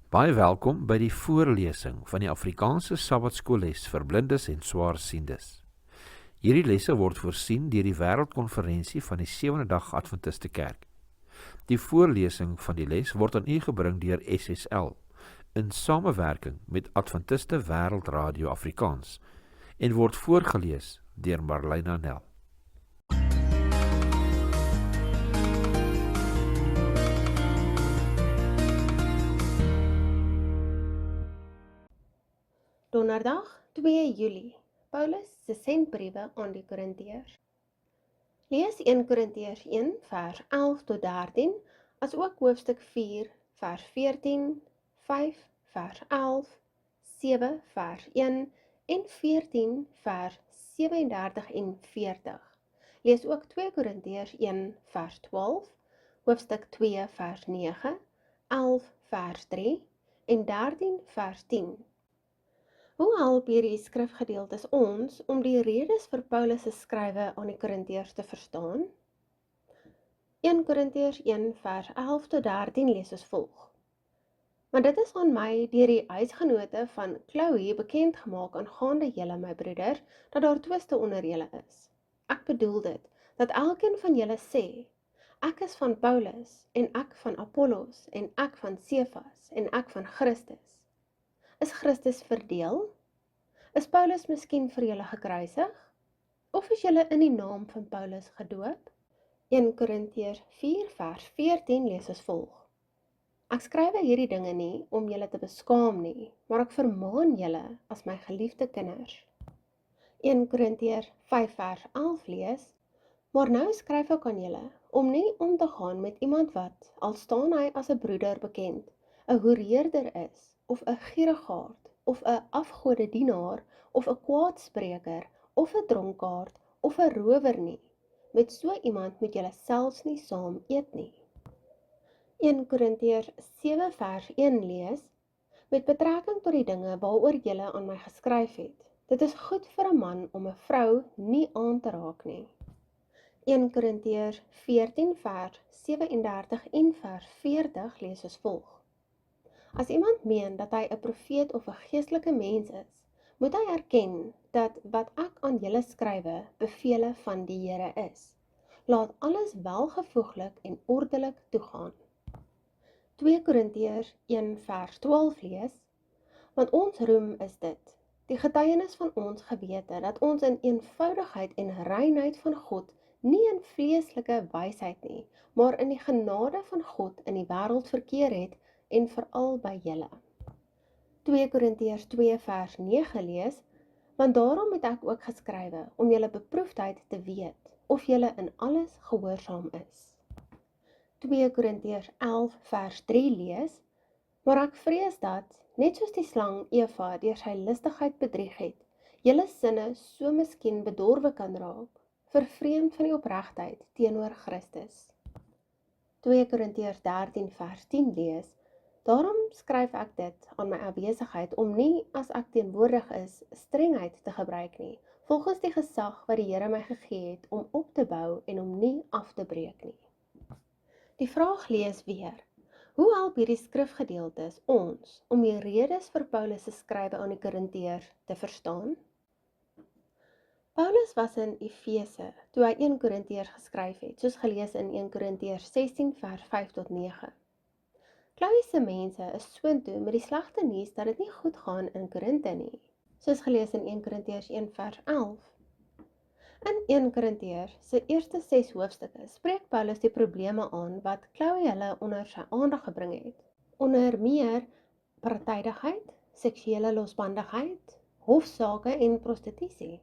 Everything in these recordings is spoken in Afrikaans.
Baie welkom by die voorlesing van die Afrikaanse Sabbatskoolles vir blindes en swaarsiendes. Hierdie lesse word voorsien deur die Wêreldkonferensie van die Sewende Dag Adventiste Kerk. Die voorlesing van die les word aan u gebring deur SSL in samewerking met Adventiste Wêreldradio Afrikaans en word voorgeles deur Marlena Nel. Donderdag 2 Julie, Paulus se sendbriewe aan die Korintiërs. Lees 1 Korintiërs 1 vers 11 tot 13, as ook hoofstuk 4 vers 14, 5 vers 11, 7 vers 1 en 14 vers 37 en 40. Lees ook 2 Korintiërs 1 vers 12, hoofstuk 2 vers 9, 11 vers 3 en 13 vers 10. Hoe help hierdie skrifgedeeltes ons om die redes vir Paulus se skrywe aan die Korintiërs te verstaan? 1 Korintiërs 1 vers 11 tot 13 lees as volg. Maar dit is aan my deur die huisgenote van Chloe bekend gemaak aangaande julle my broeders, dat daar twiste onder julle is. Ek bedoel dit, dat elkeen van julle sê, ek is van Paulus, en ek van Apollos, en ek van Cephas, en ek van Christus. Is Christus verdeel? Is Paulus miskien vir julle gekruisig? Of is julle in die naam van Paulus gedoop? 1 Korintiërs 4 vers 14 lees as volg. Ek skryf hierdie dinge nie om julle te beskaam nie, maar ek vermaan julle as my geliefde kinders. 1 Korintiërs 5 vers 11 lees, maar nou skryf ek aan julle, om nie om te gaan met iemand wat, al staan hy as 'n broeder bekend, 'n hoereerder is, of 'n gierigaard, of 'n afgodedienaar, of 'n kwaadspreker, of 'n dronkaard, of 'n rower nie. Met so iemand moet julle selfs nie saam eet nie. 1 Korintiërs 7 vers 1 lees, met betrekking tot die dinge waaroor julle aan my geskryf het. Dit is goed vir 'n man om 'n vrou nie aan te raak nie. 1 Korintiërs 14 vers 37 en vers 40 lees as volg. As iemand meen dat hy 'n profeet of 'n geestelike mens is, moet hy erken dat wat ek aan julle skrywe, bevele van die Here is. Laat alles welgevoeglik en ordelik toegaan. 2 Korintiërs 1 vers 12 lees, want ons roem is dit, die getuienis van ons gewete, dat ons in eenvoudigheid en reinheid van God, nie in vleeslike wysheid nie, maar in die genade van God in die wêreld verkeer het, en veral by julle. 2 Korintiërs 2 vers 9 lees, want daarom het ek ook geskrywe, om julle beproefdheid te weet, of julle in alles gehoorsaam is. 2 Korintiërs 11 vers 3 lees, maar ek vrees dat, net soos die slang Eva deur sy listigheid bedrieg het, julle sinne so miskien bedorwe kan raak, vervreemd van die opregtheid teenoor Christus. 2 Korintiërs 13 vers 10 lees, daarom skryf ek dit aan my afwesigheid om nie, as ek teenwoordig is, strengheid te gebruik nie, volgens die gesag wat die Here my gegee het om op te bou en om nie af te breek nie. Die vraag lees weer, hoe help hierdie skrifgedeeltes ons om die redes vir Paulus se skrywe aan die Korintiërs te verstaan? Paulus was in Efese toe hy 1 Korintiërs geskryf het, soos gelees in 1 Korintiërs 16 vers 5 tot 9. Chloe se mense is soontoe met die slegte nuus dat dit nie goed gaan in Korinte nie, soos gelees in 1 Korintiërs 1 vers 11. In 1 Korintiërs se eerste 6 hoofstukke spreek Paulus die probleme aan wat Chloe hulle onder sy aandag gebring het, onder meer partydigheid, seksuele losbandigheid, hofsaake en prostitusie.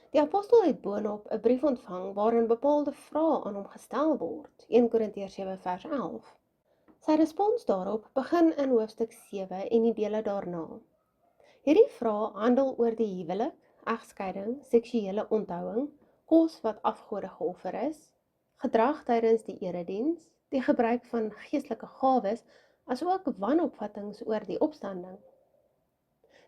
Die apostel het boonop 'n brief ontvang waarin bepaalde vrae aan hom gestel word, 1 Korintiërs 7 vers 11. Sy respons daarop begin in hoofstuk 7 en die dele daarna. Hierdie vrae handel oor die huwelik, egskeiding, seksuele onthouing, kos wat afgode geoffer is, gedrag tydens die erediens, die gebruik van geestelike gawes, asook wanopvattinge oor die opstanding.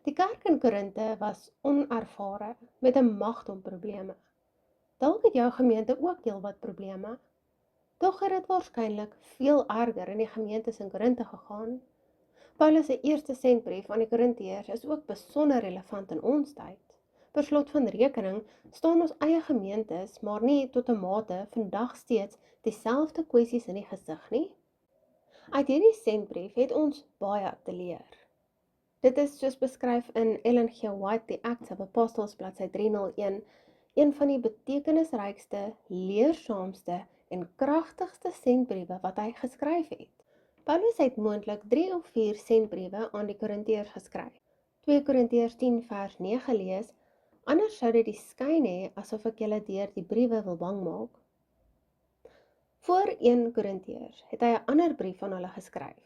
Die kerk in Korinte was onervare met 'n magdom probleme. Dalk het jou gemeente ook heelwat probleme. Tog het dit waarskynlik veel erger in die gemeentes in Korinte gegaan. Paulus se eerste sendbrief aan die Korintiërs is ook besonder relevant in ons tyd. Per slot van rekening staan ons eie gemeentes, maar nie tot 'n mate vandag steeds dieselfde kwessies in die gesig nie. Uit hierdie sendbrief het ons baie te leer. Dit is soos beskryf in Ellen G. White, The Acts of Apostles, bladsy 301, een van die betekenisrykste, leersaamste en kragtigste sendbriewe wat hy geskryf het. Paulus het moontlik 3 of 4 sendbriewe aan die Korintiërs geskryf. 2 Korintiërs 10 vers 9 lees, anders sou dit die skyn hê asof ek julle deur die briewe wil bang maak. Voor 1 Korintiërs het hy 'n ander brief aan hulle geskryf.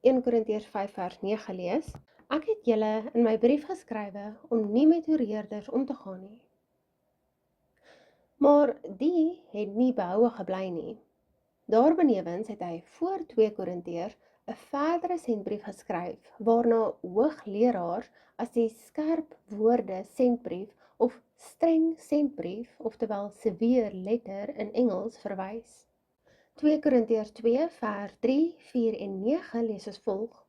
1 Korintiërs 5 vers 9 lees, ek het julle in my brief geskrywe om nie met hoereerders om te gaan nie. Maar die het nie behoue gebly nie. Daarbenewens het hy voor 2 Korintiërs 'n verdere sendbrief geskryf, waarna hoogleraars as die skerp woorde sendbrief of streng sendbrief, oftewel severe letter in Engels, verwys. 2 Korintiërs 2 vers 3, 4 en 9 lees as volg.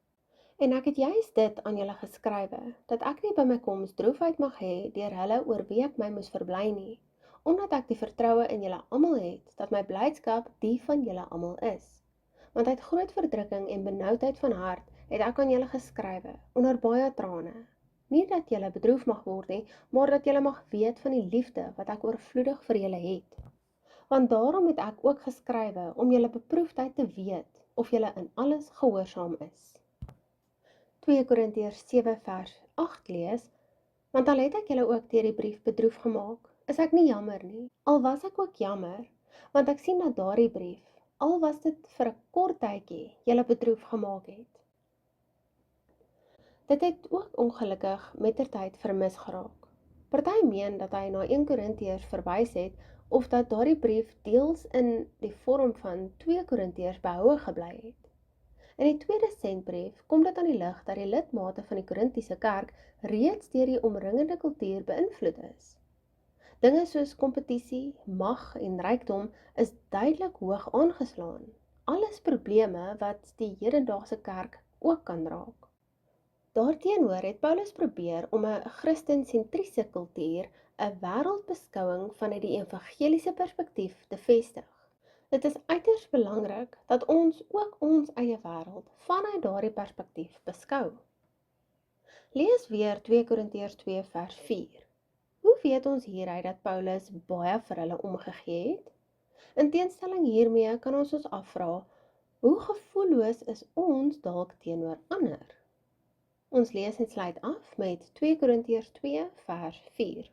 En ek het juist dit aan julle geskrywe, dat ek nie by my koms droefheid mag hê deur hulle oor wie ek my moes verbly nie, omdat ek die vertroue in julle almal het, dat my blydskap die van julle almal is. Want uit groot verdrukking en benoudheid van hart het ek aan julle geskrywe, onder baie trane. Nie dat julle bedroef mag word nie, maar dat julle mag weet van die liefde wat ek oorvloedig vir julle het. Want daarom het ek ook geskrywe om julle beproefdheid te weet, of julle in alles gehoorsaam is. 2 Korintiërs 7 vers 8 lees, want al het ek julle ook deur die brief bedroef gemaak, is ek nie jammer nie, al was ek ook jammer, want ek sien dat daardie brief, al was dit vir 'n kort tydjie, julle bedroef gemaak het. Dit het ook ongelukkig mettertyd vermis geraak. Party meen dat hy na 1 Korintiërs verwys het, of dat daardie brief deels in die vorm van 2 Korintiërs behoue gebly het. In die tweede sendbrief kom dit aan die lig dat die lidmate van die Korintiese kerk reeds deur die omringende kultuur beïnvloed is. Dinge soos kompetisie, mag en rykdom is duidelik hoog aangeslaan. Alles probleme wat die hedendaagse kerk ook kan raak. Daarteenoor het Paulus probeer om 'n Christensentriese kultuur, 'n wêreldbeskouing vanuit die evangeliese perspektief te vestig. Dit is uiters belangrik dat ons ook ons eie wêreld vanuit daardie perspektief beskou. Lees weer 2 Korintiërs 2 vers 4. Hoe weet ons hieruit dat Paulus baie vir hulle omgegee het? In teenstelling hiermee kan ons afvra, hoe gevoelloos is ons dalk teenoor ander? Ons lees en sluit af met 2 Korintiërs 2 vers 4.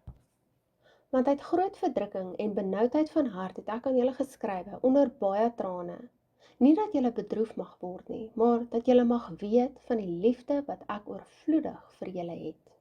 Want uit groot verdrukking en benoudheid van hart het ek aan julle geskrywe onder baie trane, nie dat julle bedroef mag word nie, maar dat julle mag weet van die liefde wat ek oorvloedig vir julle het.